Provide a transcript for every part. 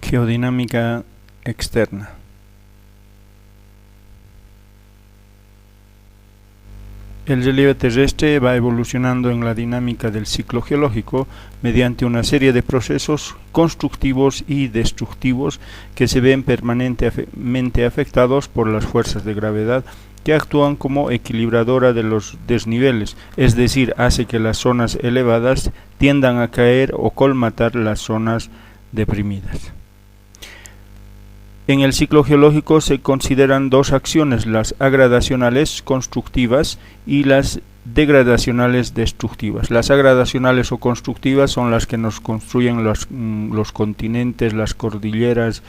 Geodinámica externa. El relieve terrestre va evolucionando en la dinámica del ciclo geológico mediante una serie de procesos constructivos y destructivos que se ven permanentemente afectados por las fuerzas de gravedad que actúan como equilibradora de los desniveles, es decir, hace que las zonas elevadas tiendan a caer o colmatar las zonas deprimidas. En el ciclo geológico se consideran dos acciones, las agradacionales constructivas y las degradacionales destructivas. Las agradacionales o constructivas son las que nos construyen los continentes, las cordilleras,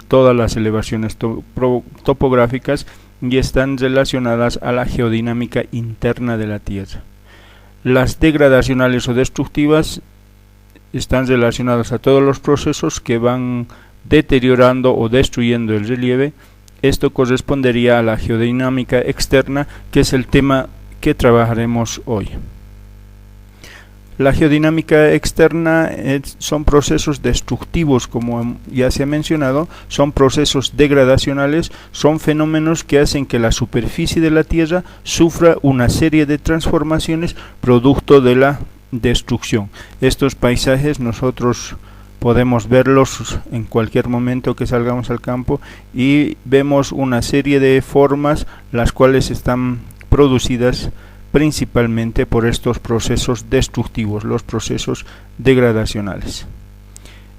todas las elevaciones topográficas y están relacionadas a la geodinámica interna de la Tierra. Las degradacionales o destructivas están relacionadas a todos los procesos que van deteriorando o destruyendo el relieve. Esto correspondería a la geodinámica externa, que es el tema que trabajaremos hoy. La geodinámica externa son procesos destructivos, como ya se ha mencionado, son procesos degradacionales, son fenómenos que hacen que la superficie de la Tierra sufra una serie de transformaciones producto de la destrucción. Estos paisajes nosotros podemos verlos en cualquier momento que salgamos al campo y vemos una serie de formas las cuales están producidas principalmente por estos procesos destructivos, los procesos degradacionales.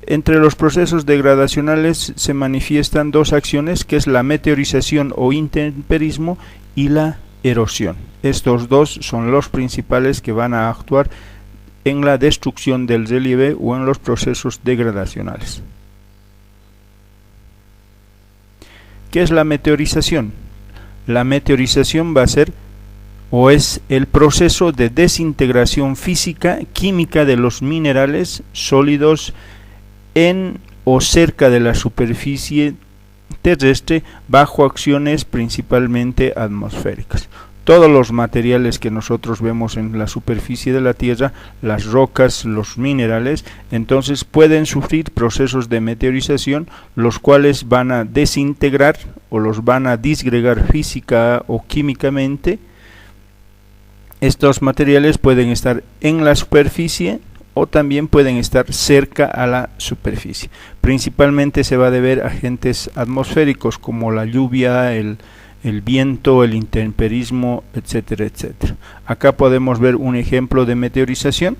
Entre los procesos degradacionales se manifiestan dos acciones, que es la meteorización o intemperismo y la erosión. Estos dos son los principales que van a actuar en la destrucción del relieve o en los procesos degradacionales. ¿Qué es la meteorización? La meteorización va a ser o es el proceso de desintegración física, química de los minerales sólidos en o cerca de la superficie terrestre bajo acciones principalmente atmosféricas. Todos los materiales que nosotros vemos en la superficie de la Tierra, las rocas, los minerales, entonces pueden sufrir procesos de meteorización, los cuales van a desintegrar o los van a disgregar física o químicamente. Estos materiales pueden estar en la superficie o también pueden estar cerca a la superficie. Principalmente se va a deber a agentes atmosféricos como la lluvia, el viento, el intemperismo, etcétera, etcétera. Acá podemos ver un ejemplo de meteorización.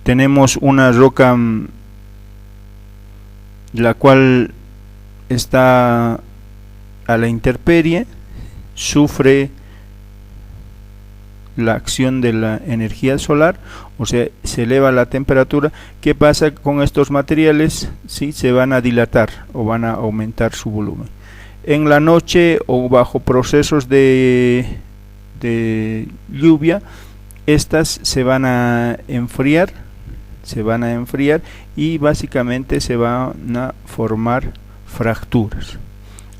Tenemos una roca la cual está a la intemperie, sufre la acción de la energía solar, o sea, se eleva la temperatura. ¿Qué pasa con estos materiales? Sí, se van a dilatar o van a aumentar su volumen. En la noche o bajo procesos de lluvia, estas se van a enfriar y básicamente se van a formar fracturas.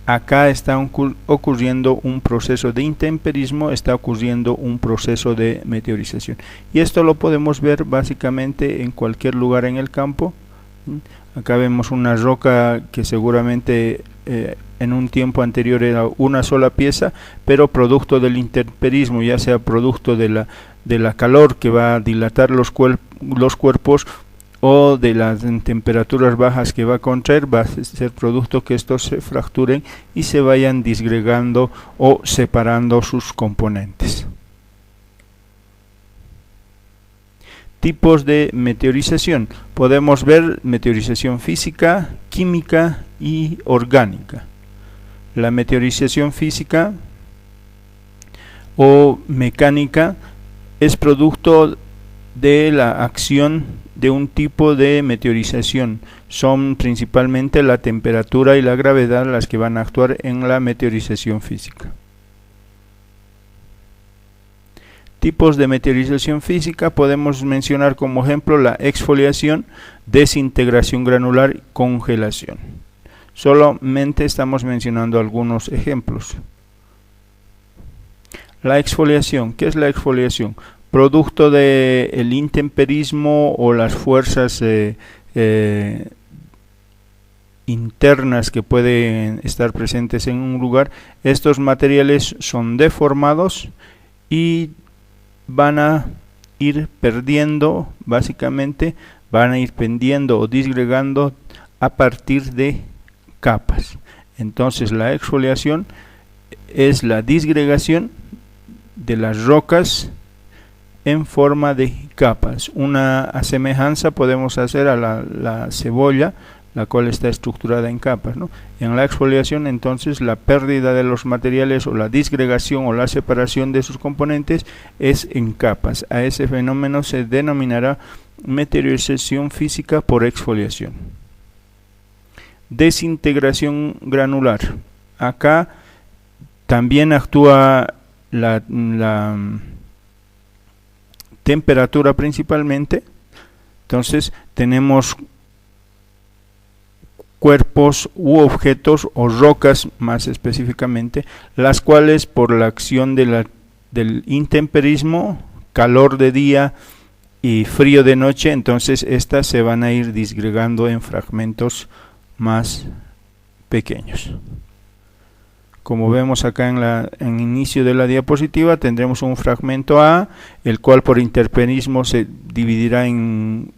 Acá está ocurriendo un proceso de intemperismo, está ocurriendo un proceso de meteorización. Y esto lo podemos ver básicamente en cualquier lugar en el campo. Acá vemos una roca que seguramente en un tiempo anterior era una sola pieza, pero producto del intemperismo, ya sea producto de la calor que va a dilatar los cuerpos, o de las temperaturas bajas que va a contraer, va a ser producto que estos se fracturen y se vayan disgregando o separando sus componentes. Tipos de meteorización. Podemos ver meteorización física, química y orgánica. La meteorización física o mecánica es producto de la acción de un tipo de meteorización. Son principalmente la temperatura y la gravedad las que van a actuar en la meteorización física. Tipos de meteorización física podemos mencionar como ejemplo la exfoliación, desintegración granular y congelación. Solamente estamos mencionando algunos ejemplos. La exfoliación. ¿Qué es la exfoliación? Producto del intemperismo o las fuerzas internas que pueden estar presentes en un lugar, estos materiales son deformados y van a ir perdiendo, básicamente van a ir pendiendo o disgregando a partir de capas. Entonces la exfoliación es la disgregación de las rocas en forma de capas. Una asemejanza podemos hacer a la cebolla, la cual está estructurada en capas, ¿no? En la exfoliación, entonces, la pérdida de los materiales o la disgregación o la separación de sus componentes es en capas. A ese fenómeno se denominará meteorización física por exfoliación. Desintegración granular. Acá también actúa la temperatura principalmente. Entonces tenemos cuerpos u objetos o rocas más específicamente, las cuales por la acción del intemperismo, calor de día y frío de noche, entonces estas se van a ir disgregando en fragmentos más pequeños. Como vemos acá en inicio de la diapositiva, tendremos un fragmento A, el cual por intemperismo se dividirá en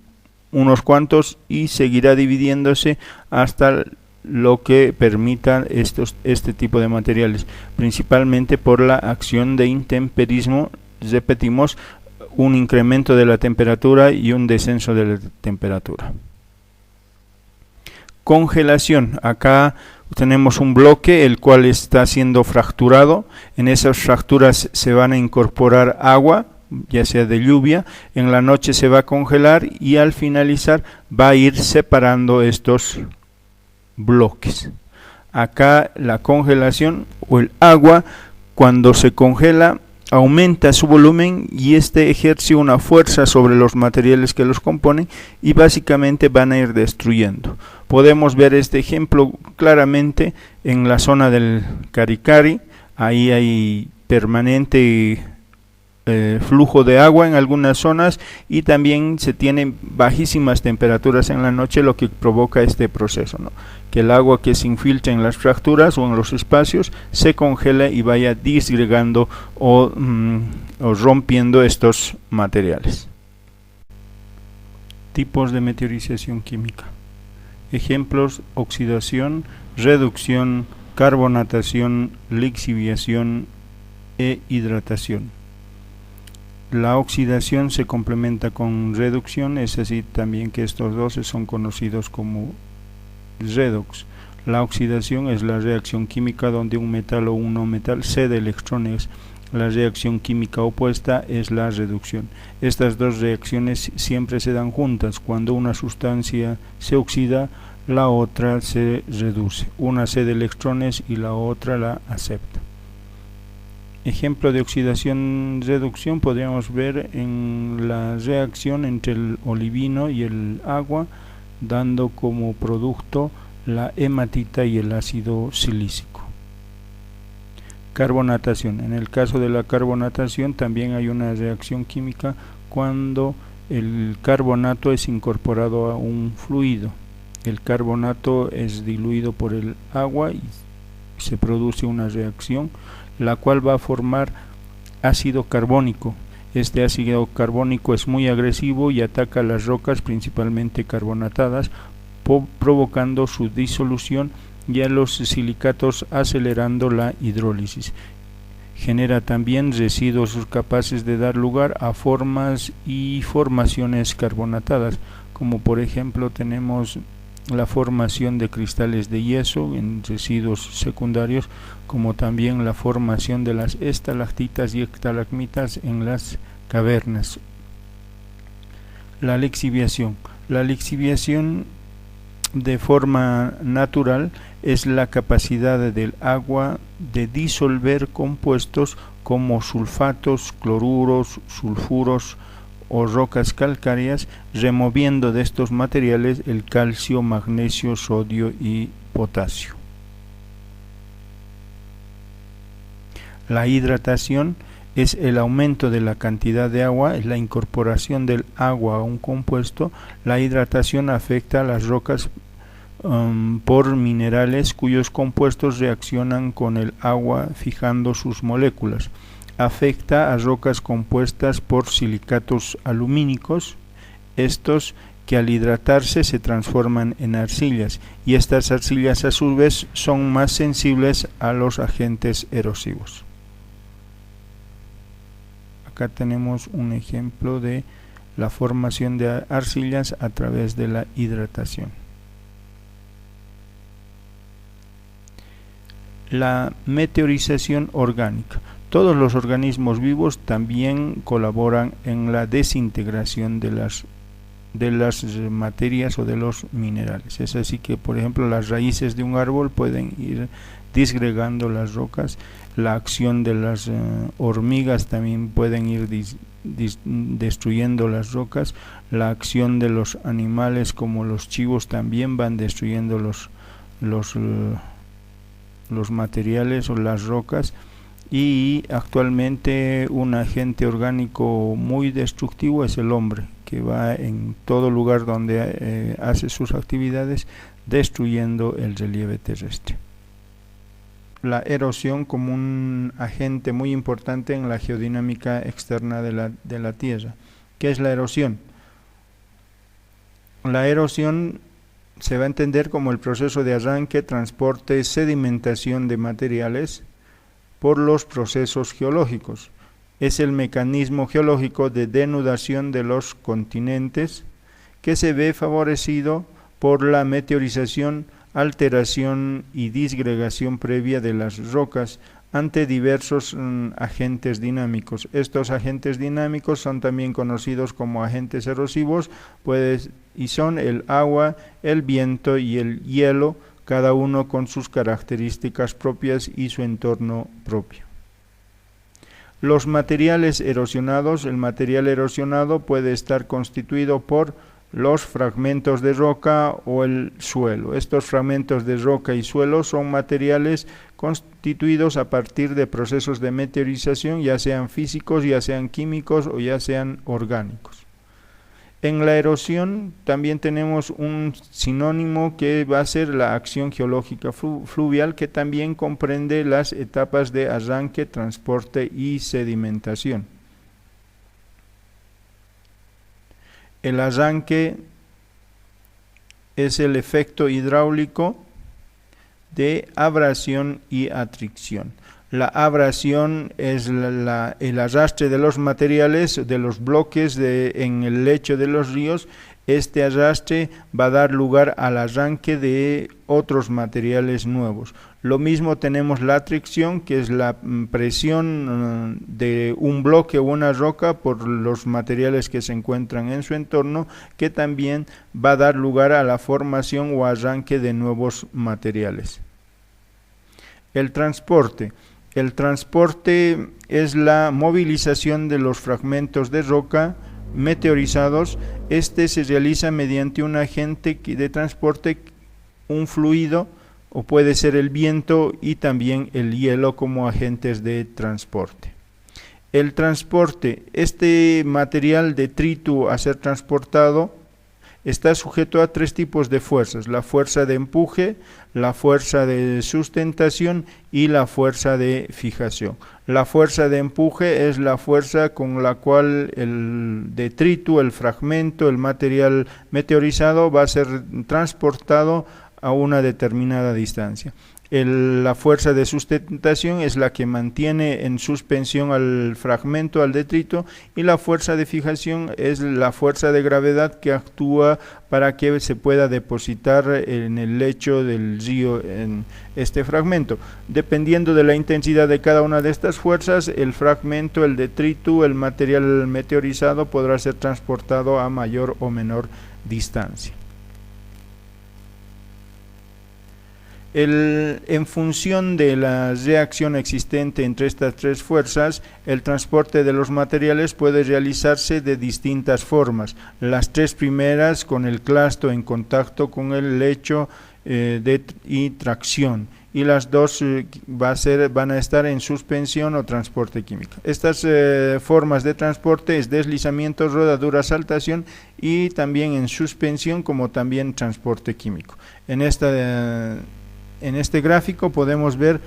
unos cuantos y seguirá dividiéndose hasta lo que permita este tipo de materiales, principalmente por la acción de intemperismo. Repetimos, un incremento de la temperatura y un descenso de la temperatura. Congelación. Acá tenemos un bloque el cual está siendo fracturado. En esas fracturas se van a incorporar agua, ya sea de lluvia. En la noche se va a congelar y al finalizar va a ir separando estos bloques. Acá la congelación o el agua, cuando se congela, aumenta su volumen y este ejerce una fuerza sobre los materiales que los componen y básicamente van a ir destruyendo. Podemos ver este ejemplo claramente en la zona del Caricari. Ahí hay permanente flujo de agua en algunas zonas y también se tienen bajísimas temperaturas en la noche, lo que provoca este proceso, ¿no? Que el agua que se infiltra en las fracturas o en los espacios se congela y vaya disgregando o rompiendo estos materiales. Tipos de meteorización química. Ejemplos: oxidación, reducción, carbonatación, lixiviación e hidratación. La oxidación se complementa con reducción, es así también que estos dos son conocidos como redox. La oxidación es la reacción química donde un metal o un no metal cede electrones. La reacción química opuesta es la reducción. Estas dos reacciones siempre se dan juntas. Cuando una sustancia se oxida, la otra se reduce. Una cede electrones y la otra la acepta. Ejemplo de oxidación-reducción podríamos ver en la reacción entre el olivino y el agua, dando como producto la hematita y el ácido silícico. Carbonatación. En el caso de la carbonatación también hay una reacción química cuando el carbonato es incorporado a un fluido. El carbonato es diluido por el agua y se produce una reacción, la cual va a formar ácido carbónico. Este ácido carbónico es muy agresivo y ataca las rocas principalmente carbonatadas, provocando su disolución y a los silicatos acelerando la hidrólisis. Genera también residuos capaces de dar lugar a formas y formaciones carbonatadas, como por ejemplo tenemos la formación de cristales de yeso en residuos secundarios, como también la formación de las estalactitas y estalagmitas en las cavernas. La lixiviación. La lixiviación de forma natural es la capacidad del agua de disolver compuestos como sulfatos, cloruros, sulfuros o rocas calcáreas, removiendo de estos materiales el calcio, magnesio, sodio y potasio. La hidratación es el aumento de la cantidad de agua, es la incorporación del agua a un compuesto. La hidratación afecta a las rocas por minerales cuyos compuestos reaccionan con el agua fijando sus moléculas. Afecta a rocas compuestas por silicatos alumínicos, estos que al hidratarse se transforman en arcillas, y estas arcillas a su vez son más sensibles a los agentes erosivos. Acá tenemos un ejemplo de la formación de arcillas a través de la hidratación. La meteorización orgánica. Todos los organismos vivos también colaboran en la desintegración de las materias o de los minerales. Es así que, por ejemplo, las raíces de un árbol pueden ir disgregando las rocas. La acción de las hormigas también pueden ir destruyendo las rocas. La acción de los animales como los chivos también van destruyendo los materiales o las rocas. Y actualmente un agente orgánico muy destructivo es el hombre, que va en todo lugar donde hace sus actividades destruyendo el relieve terrestre. La erosión como un agente muy importante en la geodinámica externa de la Tierra. ¿Qué es la erosión? La erosión se va a entender como el proceso de arranque, transporte, sedimentación de materiales por los procesos geológicos. Es el mecanismo geológico de denudación de los continentes que se ve favorecido por la meteorización, alteración y disgregación previa de las rocas ante diversos agentes dinámicos. Estos agentes dinámicos son también conocidos como agentes erosivos, y son el agua, el viento y el hielo, cada uno con sus características propias y su entorno propio. Los materiales erosionados. El material erosionado puede estar constituido por los fragmentos de roca o el suelo. Estos fragmentos de roca y suelo son materiales constituidos a partir de procesos de meteorización, ya sean físicos, ya sean químicos o ya sean orgánicos. En la erosión también tenemos un sinónimo que va a ser la acción geológica fluvial, que también comprende las etapas de arranque, transporte y sedimentación. El arranque es el efecto hidráulico de abrasión y atracción. La abrasión es el arrastre de los materiales, de los bloques en el lecho de los ríos. Este arrastre va a dar lugar al arranque de otros materiales nuevos. Lo mismo tenemos la atracción, que es la presión de un bloque o una roca por los materiales que se encuentran en su entorno, que también va a dar lugar a la formación o arranque de nuevos materiales. El transporte. El transporte es la movilización de los fragmentos de roca meteorizados. Este se realiza mediante un agente de transporte, un fluido, o puede ser el viento y también el hielo como agentes de transporte. El transporte, este material detrito a ser transportado está sujeto a tres tipos de fuerzas: la fuerza de empuje, la fuerza de sustentación y la fuerza de fijación. La fuerza de empuje es la fuerza con la cual el detrito, el fragmento, el material meteorizado va a ser transportado a una determinada distancia. La fuerza de sustentación es la que mantiene en suspensión al fragmento, al detrito, y la fuerza de fijación es la fuerza de gravedad que actúa para que se pueda depositar en el lecho del río en este fragmento. Dependiendo de la intensidad de cada una de estas fuerzas, el fragmento, el detrito, el material meteorizado podrá ser transportado a mayor o menor distancia. En función de la reacción existente entre estas tres fuerzas, el transporte de los materiales puede realizarse de distintas formas. Las tres primeras con el clasto en contacto con el lecho y tracción, y las dos van a estar en suspensión o transporte químico. Estas formas de transporte es deslizamiento, rodadura, saltación y también en suspensión como también transporte químico. En este gráfico podemos ver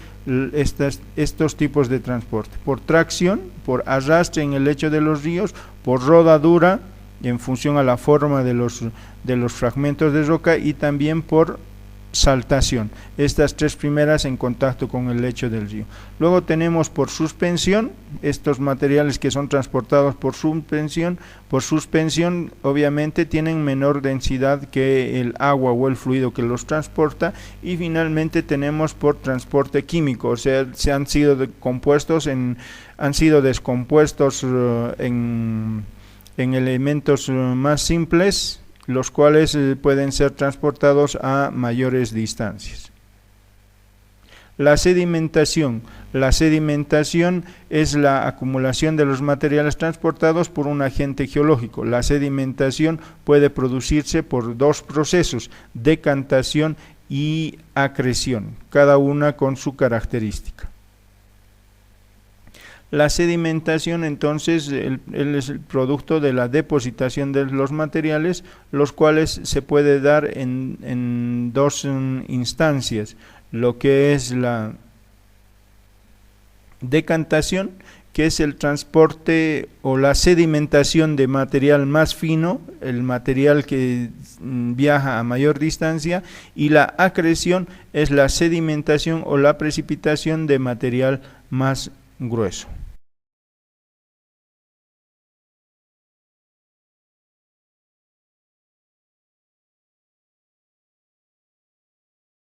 estos tipos de transporte: por tracción, por arrastre en el lecho de los ríos, por rodadura en función a la forma de los fragmentos de roca y también por saltación. Estas tres primeras en contacto con el lecho del río. Luego tenemos por suspensión, estos materiales que son transportados por suspensión. Por suspensión obviamente tienen menor densidad que el agua o el fluido que los transporta. Y finalmente tenemos por transporte químico, o sea, han sido descompuestos en elementos más simples, los cuales pueden ser transportados a mayores distancias. La sedimentación. La sedimentación es la acumulación de los materiales transportados por un agente geológico. La sedimentación puede producirse por dos procesos: decantación y acreción, cada una con su característica. La sedimentación entonces es el producto de la depositación de los materiales, los cuales se puede dar en dos instancias: lo que es la decantación, que es el transporte o la sedimentación de material más fino, el material que viaja a mayor distancia, y la acreción es la sedimentación o la precipitación de material más grueso.